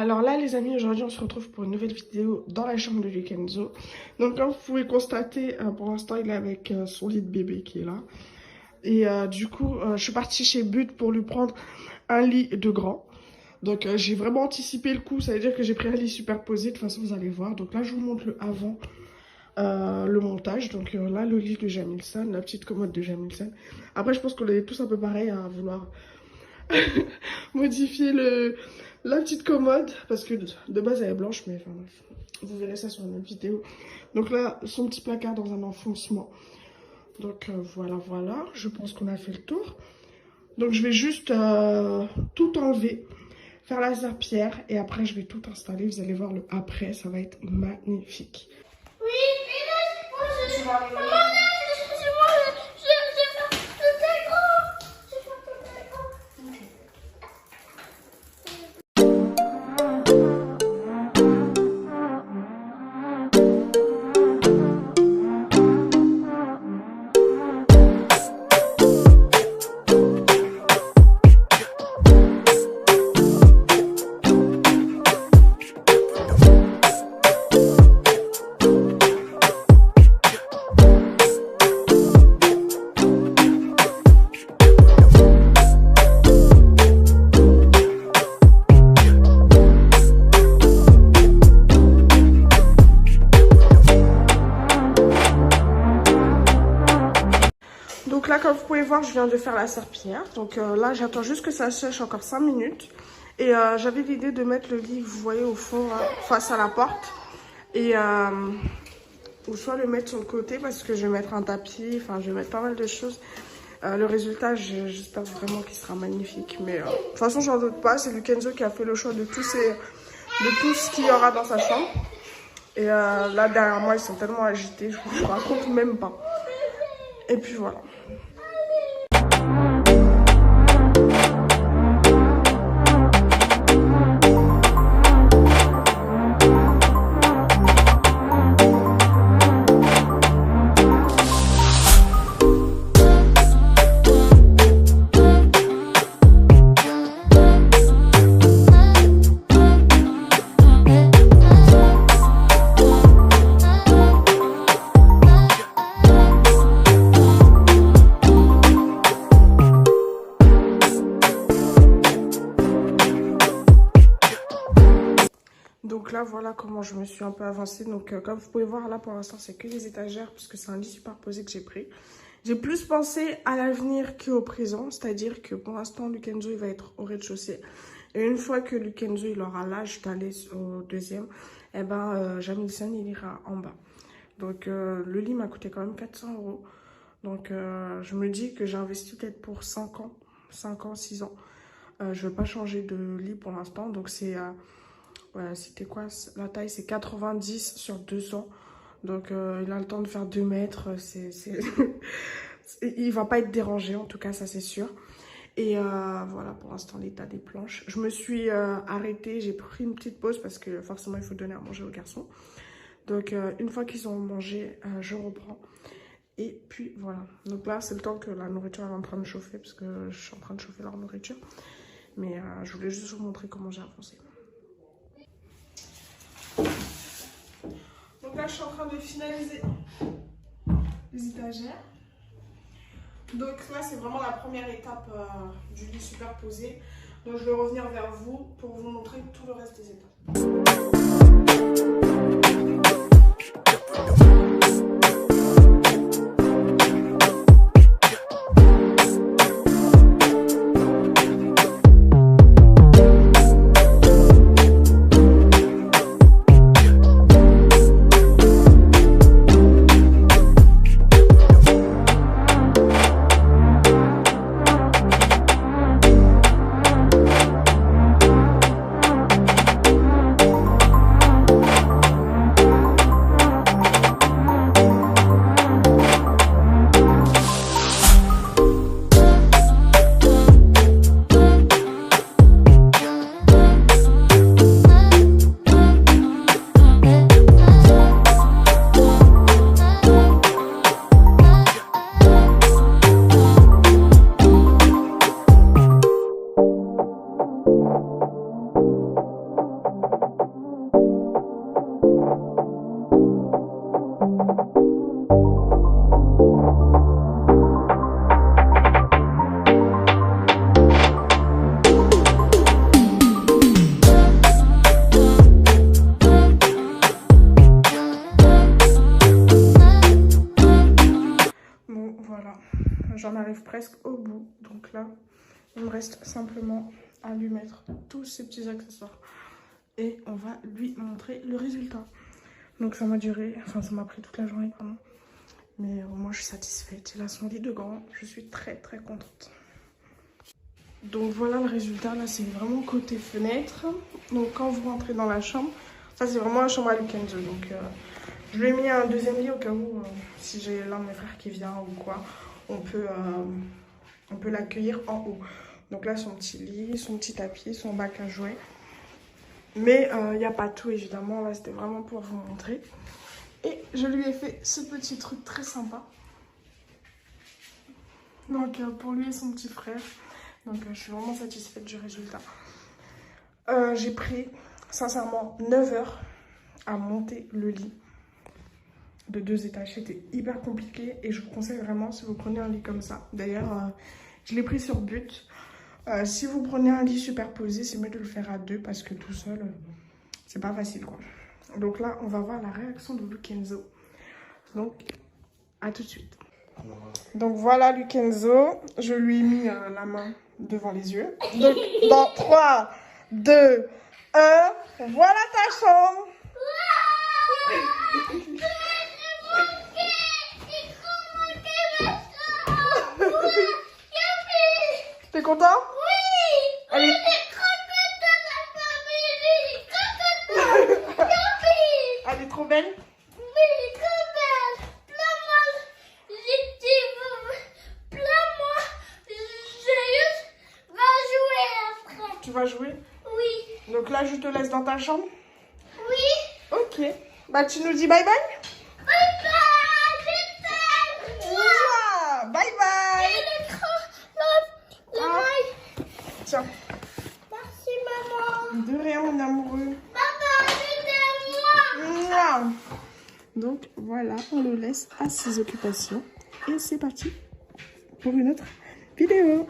Alors là les amis, aujourd'hui on se retrouve pour une nouvelle vidéo dans la chambre de Lukenzo. Donc comme vous pouvez constater, pour l'instant il est avec son lit de bébé qui est là. Et du coup je suis partie chez But pour lui prendre un lit de grand. Donc j'ai vraiment anticipé le coup, ça veut dire que j'ai pris un lit superposé, de toute façon vous allez voir. Donc là je vous montre le avant, le montage. Donc là le lit de Jamilson, la petite commode de Jamilson. Après je pense qu'on est tous un peu pareil à vouloir modifier la petite commode, parce que de base elle est blanche, mais enfin bref, vous verrez ça sur une autre vidéo. Donc là son petit placard dans un enfoncement. Donc voilà, je pense qu'on a fait le tour. Donc je vais juste tout enlever, faire la serpillière et après je vais tout installer. Vous allez voir le après, ça va être magnifique. Oui, et là, moi je... Maman, excusez-moi, je vais faire tout écran. Je vais faire tout écran. Donc là, comme vous pouvez voir, je viens de faire la serpillière. Donc là, j'attends juste que ça sèche encore 5 minutes. Et j'avais l'idée de mettre le lit, vous voyez, au fond, face à la porte. Et ou soit le mettre sur le côté parce que je vais mettre un tapis. Enfin, je vais mettre pas mal de choses. Le résultat, j'espère vraiment qu'il sera magnifique. Mais de toute façon, j'en doute pas. C'est Lukenzo qui a fait le choix de tout ce qu'il y aura dans sa chambre. Et là, derrière moi, ils sont tellement agités. Je vous raconte même pas. Et puis voilà. Donc là, voilà comment je me suis un peu avancée. Donc comme vous pouvez voir, là pour l'instant, c'est que les étagères puisque c'est un lit superposé que j'ai pris. J'ai plus pensé à l'avenir qu'au présent. C'est-à-dire que pour l'instant, Lukenzo, il va être au rez-de-chaussée. Et une fois que Lukenzo, il aura l'âge d'aller au deuxième, eh ben, Jamilson, il ira en bas. Donc le lit m'a coûté quand même 400 €. Donc je me dis que j'ai investi peut-être pour 5 ans, 6 ans. Je ne veux pas changer de lit pour l'instant. Donc c'est... ouais, c'était quoi? La taille, c'est 90 sur 200. Donc, il a le temps de faire 2 mètres. Il va pas être dérangé, en tout cas, ça, c'est sûr. Et voilà, pour l'instant, l'état des planches. Je me suis arrêtée. J'ai pris une petite pause parce que forcément, il faut donner à manger aux garçons. Donc, une fois qu'ils ont mangé, je reprends. Et puis, voilà. Donc là, c'est le temps que la nourriture est en train de chauffer parce que je suis en train de chauffer leur nourriture. Mais je voulais juste vous montrer comment j'ai avancé. Donc là, je suis en train de finaliser les étagères. Donc là, c'est vraiment la première étape du lit superposé. Donc je vais revenir vers vous pour vous montrer tout le reste des étapes. j'en arrive presque au bout. Donc là, il me reste simplement à lui mettre tous ces petits accessoires. Et on va lui montrer le résultat. Donc ça m'a duré, enfin ça m'a pris toute la journée, pardon. Mais moi je suis satisfaite. Il a son lit de grand. Je suis très très contente. Donc voilà le résultat. Là c'est vraiment côté fenêtre. Donc quand vous rentrez dans la chambre, ça c'est vraiment la chambre à Lukenzo. Donc je lui ai mis un deuxième lit au cas où si j'ai l'un de mes frères qui vient ou quoi, on peut l'accueillir en haut. Donc là son petit lit, son petit tapis, son bac à jouets. Mais il n'y a pas tout évidemment, là c'était vraiment pour vous montrer. Et je lui ai fait ce petit truc très sympa. Donc pour lui et son petit frère. Donc je suis vraiment satisfaite du résultat. J'ai pris sincèrement 9 heures à monter le lit de 2 étages. C'était hyper compliqué et je vous conseille vraiment si vous prenez un lit comme ça. D'ailleurs je l'ai pris sur but. Si vous prenez un lit superposé, c'est mieux de le faire à 2 parce que tout seul, c'est pas facile quoi. Donc là, on va voir la réaction de Lukenzo. Donc, à tout de suite. Donc voilà Lukenzo, je lui ai mis la main devant les yeux. Donc dans 3, 2, 1, voilà ta chambre. T'es content? Oui. Allez. Elle est trop belle. Oui, trop belle. Plein-moi. Plein-moi. Je vais jouer après. Tu vas jouer? Oui. Donc là, je te laisse dans ta chambre? Oui. Ok. Bah, tu nous dis bye bye? Bye bye. Je t'aime. Mouah. Bye bye. Et le mail. Tiens. Merci maman. De rien, mon amoureux. Papa, je t'aime moi. Mouah. Donc voilà, on le laisse à ses occupations. Et c'est parti pour une autre vidéo.